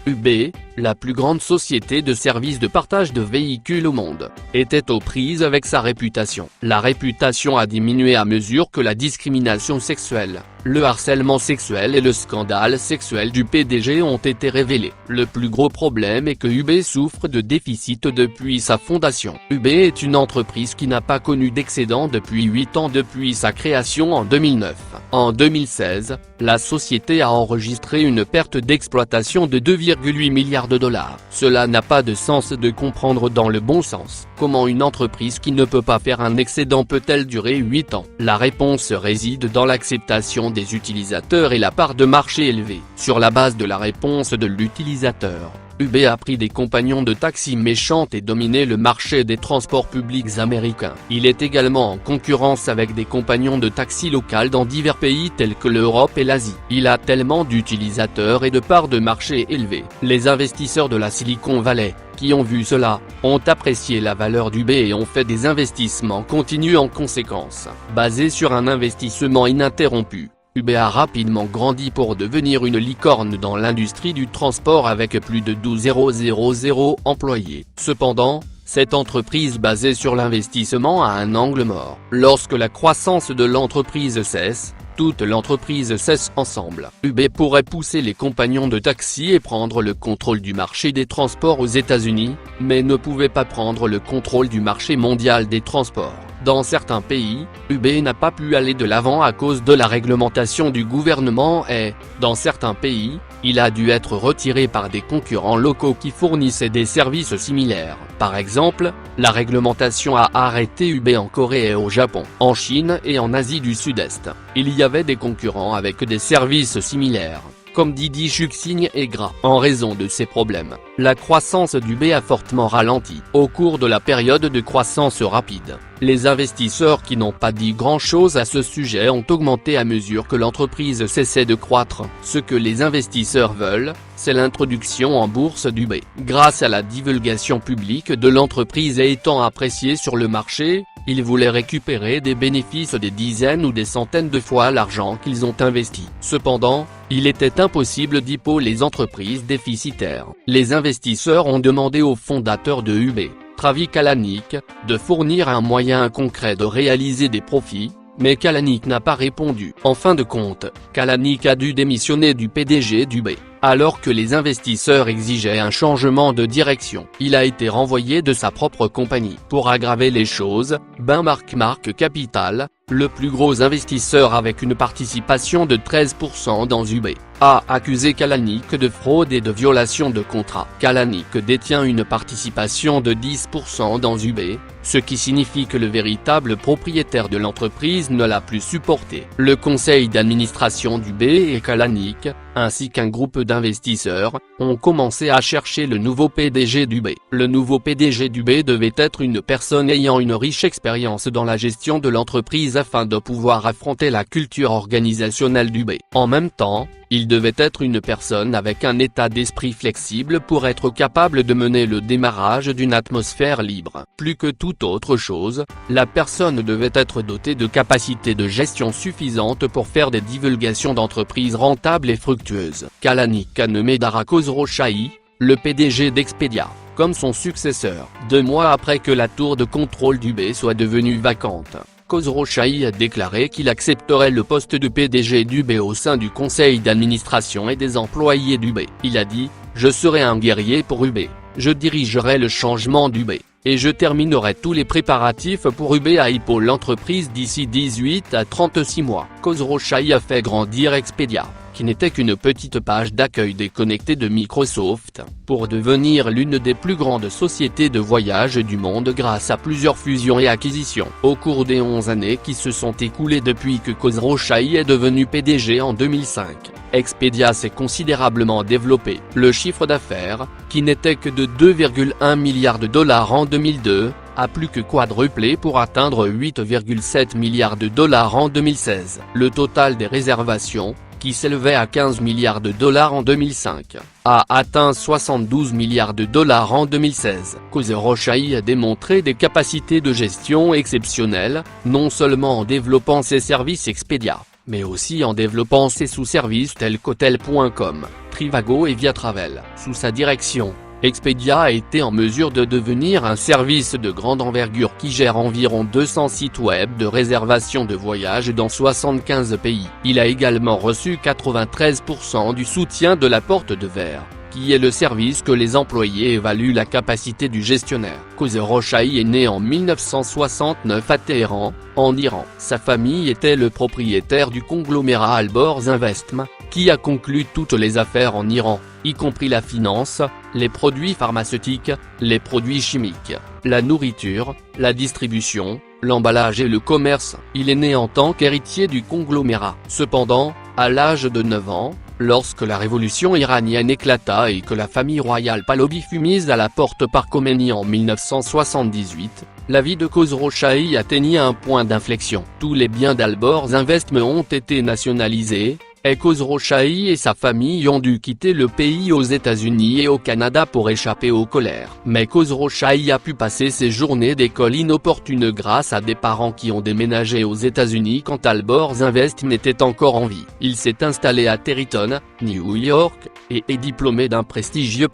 eBay, la plus grande société de services de partage de véhicules au monde, était aux prises avec sa réputation. La réputation a diminué à mesure que la discrimination sexuelle, le harcèlement sexuel et le scandale sexuel du PDG ont été révélés. Le plus gros problème est que eBay souffre de déficit depuis sa fondation. eBay est une entreprise qui n'a pas connu d'excédent depuis 8 ans depuis sa création en 2009. En 2016, la société a enregistré une perte d'exploitation de 2,8 milliards de dollars. Cela n'a pas de sens de comprendre dans le bon sens. Comment une entreprise qui ne peut pas faire un excédent peut-elle durer 8 ans? La réponse réside dans l'acceptation des utilisateurs et la part de marché élevée. Sur la base de la réponse de l'utilisateur, eBay a pris des compagnons de taxi méchantes et dominé le marché des transports publics américains. Il est également en concurrence avec des compagnons de taxi locales dans divers pays tels que l'Europe et l'Asie. Il a tellement d'utilisateurs et de parts de marché élevées. Les investisseurs de la Silicon Valley, qui ont vu cela, ont apprécié la valeur d'eBay et ont fait des investissements continus en conséquence. Basé sur un investissement ininterrompu, eBay a rapidement grandi pour devenir une licorne dans l'industrie du transport avec plus de 12 000 employés. Cependant, cette entreprise basée sur l'investissement a un angle mort. Lorsque la croissance de l'entreprise cesse, toute l'entreprise cesse ensemble. eBay pourrait pousser les compagnons de taxi et prendre le contrôle du marché des transports aux États-Unis, mais ne pouvait pas prendre le contrôle du marché mondial des transports. Dans certains pays, eBay n'a pas pu aller de l'avant à cause de la réglementation du gouvernement et, dans certains pays, il a dû être retiré par des concurrents locaux qui fournissaient des services similaires. Par exemple, la réglementation a arrêté eBay en Corée et au Japon. En Chine et en Asie du Sud-Est, il y avait des concurrents avec des services similaires, comme Didi Chuxing et Gras. En raison de ces problèmes, la croissance d'eBay a fortement ralenti. Au cours de la période de croissance rapide, les investisseurs qui n'ont pas dit grand-chose à ce sujet ont augmenté à mesure que l'entreprise cessait de croître. Ce que les investisseurs veulent, c'est l'introduction en bourse d'eBay. Grâce à la divulgation publique de l'entreprise et étant appréciée sur le marché, ils voulaient récupérer des bénéfices des dizaines ou des centaines de fois l'argent qu'ils ont investi. Cependant, il était impossible d'épauler les entreprises déficitaires. Les investisseurs ont demandé au fondateur de eBay, Travis Kalanick, de fournir un moyen concret de réaliser des profits, mais Kalanick n'a pas répondu. En fin de compte, Kalanick a dû démissionner du PDG d'eBay. Alors que les investisseurs exigeaient un changement de direction, il a été renvoyé de sa propre compagnie. Pour aggraver les choses, Benchmark Capital, le plus gros investisseur avec une participation de 13% dans eBay, a accusé Kalanick de fraude et de violation de contrat. Kalanick détient une participation de 10% dans eBay, ce qui signifie que le véritable propriétaire de l'entreprise ne l'a plus supporté. Le conseil d'administration d'eBay et Kalanick, ainsi qu'un groupe d'investisseurs, ont commencé à chercher le nouveau PDG d'eBay. Le nouveau PDG d'eBay devait être une personne ayant une riche expérience dans la gestion de l'entreprise afin de pouvoir affronter la culture organisationnelle d'eBay. En même temps, il devait être une personne avec un état d'esprit flexible pour être capable de mener le démarrage d'une atmosphère libre. Plus que toute autre chose, la personne devait être dotée de capacités de gestion suffisantes pour faire des divulgations d'entreprises rentables et fructueuses. Kalanick a nommé Dara Khosrowshahi, le PDG d'Expedia, comme son successeur. 2 mois après que la tour de contrôle d'eBay soit devenue vacante, Khosrowshahi a déclaré qu'il accepterait le poste de PDG d'eBay au sein du conseil d'administration et des employés d'eBay. Il a dit « Je serai un guerrier pour eBay, je dirigerai le changement d'eBay, et je terminerai tous les préparatifs pour eBay à épauler l'entreprise d'ici 18 à 36 mois. » Khosrowshahi a fait grandir Expedia, qui n'était qu'une petite page d'accueil déconnectée de Microsoft, pour devenir l'une des plus grandes sociétés de voyage du monde grâce à plusieurs fusions et acquisitions. Au cours des 11 années qui se sont écoulées depuis que Khosrowshahi est devenu PDG en 2005, Expedia s'est considérablement développé. Le chiffre d'affaires, qui n'était que de 2,1 milliards de dollars en 2002, a plus que quadruplé pour atteindre 8,7 milliards de dollars en 2016. Le total des réservations, qui s'élevait à 15 milliards de dollars en 2005, a atteint 72 milliards de dollars en 2016. Khosrowshahi a démontré des capacités de gestion exceptionnelles, non seulement en développant ses services Expedia, mais aussi en développant ses sous-services tels qu'Hotel.com, Trivago et Viatravel. Sous sa direction, Expedia a été en mesure de devenir un service de grande envergure qui gère environ 200 sites web de réservation de voyages dans 75 pays. Il a également reçu 93% du soutien de la Porte de Verre, qui est le service que les employés évaluent la capacité du gestionnaire. Khosrow-Shahi est né en 1969 à Téhéran, en Iran. Sa famille était le propriétaire du conglomérat Alborz Investment, qui a conclu toutes les affaires en Iran, y compris la finance, les produits pharmaceutiques, les produits chimiques, la nourriture, la distribution, l'emballage et le commerce. Il est né en tant qu'héritier du conglomérat. Cependant, à l'âge de 9 ans, lorsque la révolution iranienne éclata et que la famille royale Pahlavi fut mise à la porte par Khomeini en 1978, la vie de Khosrow-Shahi atteignit un point d'inflexion. Tous les biens d'Alborz Investment ont été nationalisés, et Khosrow-Shahi et sa famille ont dû quitter le pays aux États-Unis et au Canada pour échapper aux colères. Mais Khosrow-Shahi a pu passer ses journées d'école inopportunes grâce à des parents qui ont déménagé aux États-Unis quand Alborz Investment était encore en vie. Il s'est installé à Terryton, New York, et est diplômé d'un prestigieux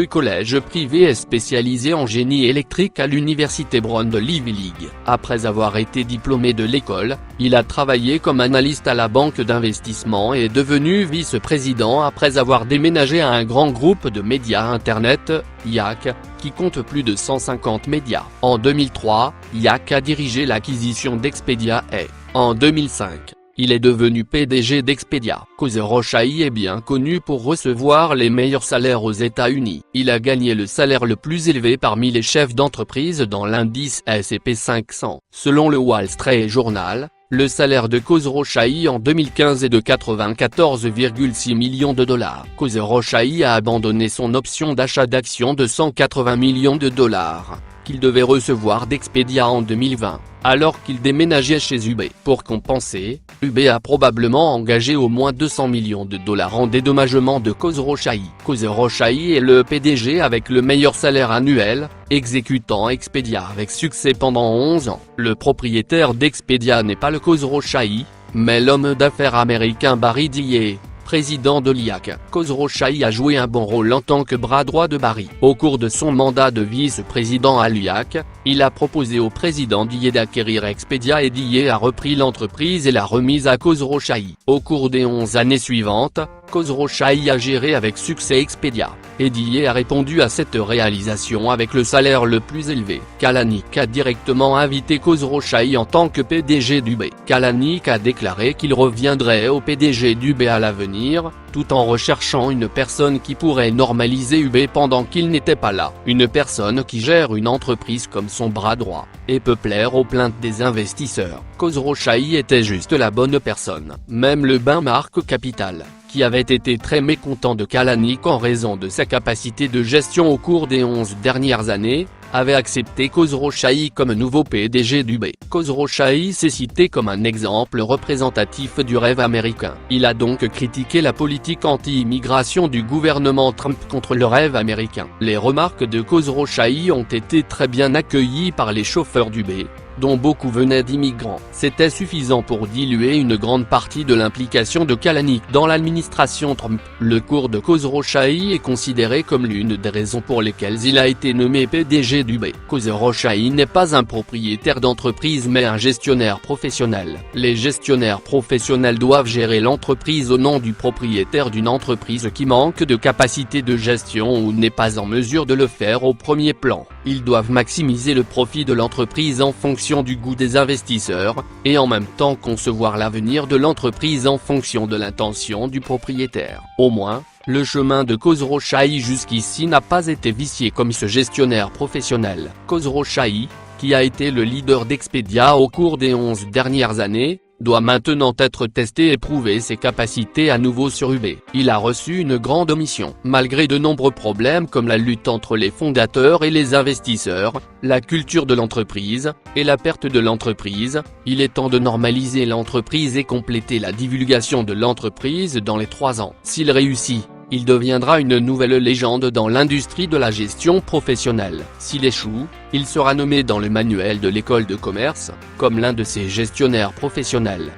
collège privé et spécialisé en génie électrique à l'université Brown de l'Ivy League. Après avoir été diplômé de l'école, il a travaillé comme analyste à la banque d'investissement et est devenu vice-président après avoir déménagé à un grand groupe de médias Internet, Yak, qui compte plus de 150 médias. En 2003, Yak a dirigé l'acquisition d'Expedia et, en 2005, il est devenu PDG d'Expedia. Khosrow-Shahi est bien connu pour recevoir les meilleurs salaires aux États-Unis. Il a gagné le salaire le plus élevé parmi les chefs d'entreprise dans l'indice S&P 500. Selon le Wall Street Journal, le salaire de Khosrow-Shahi en 2015 est de 94,6 millions de dollars. Khosrow-Shahi a abandonné son option d'achat d'actions de 180 millions de dollars, qu'il devait recevoir d'Expedia en 2020, alors qu'il déménageait chez UBS. Pour compenser, UBS a probablement engagé au moins 200 millions de dollars en dédommagement de Khosrow-Shahi. Khosrow-Shahi est le PDG avec le meilleur salaire annuel, exécutant Expedia avec succès pendant 11 ans. Le propriétaire d'Expedia n'est pas le Khosrow-Shahi, mais l'homme d'affaires américain Barry Diller, président de l'IAC. Khosrow-Shahi a joué un bon rôle en tant que bras droit de Barry. Au cours de son mandat de vice-président à l'IAC, il a proposé au président Diller d'acquérir Expedia et Diller a repris l'entreprise et l'a remise à Khosrow-Shahi. Au cours des 11 années suivantes, Khosrow-Shahi a géré avec succès Expedia, et Diller a répondu à cette réalisation avec le salaire le plus élevé. Kalanick a directement invité Khosrow-Shahi en tant que PDG d'UBS. Kalanick a déclaré qu'il reviendrait au PDG d'UBS à l'avenir, tout en recherchant une personne qui pourrait normaliser UBS pendant qu'il n'était pas là. Une personne qui gère une entreprise comme son bras droit, et peut plaire aux plaintes des investisseurs. Khosrow-Shahi était juste la bonne personne. Même le Benmark Capital, qui avait été très mécontent de Kalanick en raison de sa capacité de gestion au cours des 11 dernières années, avait accepté Khosrow-Shahi comme nouveau PDG d'UBS. Khosrow-Shahi s'est cité comme un exemple représentatif du rêve américain. Il a donc critiqué la politique anti-immigration du gouvernement Trump contre le rêve américain. Les remarques de Khosrow-Shahi ont été très bien accueillies par les chauffeurs d'UBS, dont beaucoup venaient d'immigrants. C'était suffisant pour diluer une grande partie de l'implication de Kalanick dans l'administration Trump. Le cours de Khosrow-Shahi est considéré comme l'une des raisons pour lesquelles il a été nommé PDG d'UBS. Khosrow-Shahi n'est pas un propriétaire d'entreprise mais un gestionnaire professionnel. Les gestionnaires professionnels doivent gérer l'entreprise au nom du propriétaire d'une entreprise qui manque de capacité de gestion ou n'est pas en mesure de le faire au premier plan. Ils doivent maximiser le profit de l'entreprise en fonction du goût des investisseurs, et en même temps concevoir l'avenir de l'entreprise en fonction de l'intention du propriétaire. Au moins, le chemin de Khosrow-Shahi jusqu'ici n'a pas été vicié comme ce gestionnaire professionnel. Khosrow-Shahi, qui a été le leader d'Expedia au cours des 11 dernières années, doit maintenant être testé et prouver ses capacités à nouveau sur UBS. Il a reçu une grande mission. Malgré de nombreux problèmes comme la lutte entre les fondateurs et les investisseurs, la culture de l'entreprise, et la perte de l'entreprise, il est temps de normaliser l'entreprise et compléter la divulgation de l'entreprise dans les 3 ans. S'il réussit, il deviendra une nouvelle légende dans l'industrie de la gestion professionnelle. S'il échoue, il sera nommé dans le manuel de l'école de commerce, comme l'un de ces gestionnaires professionnels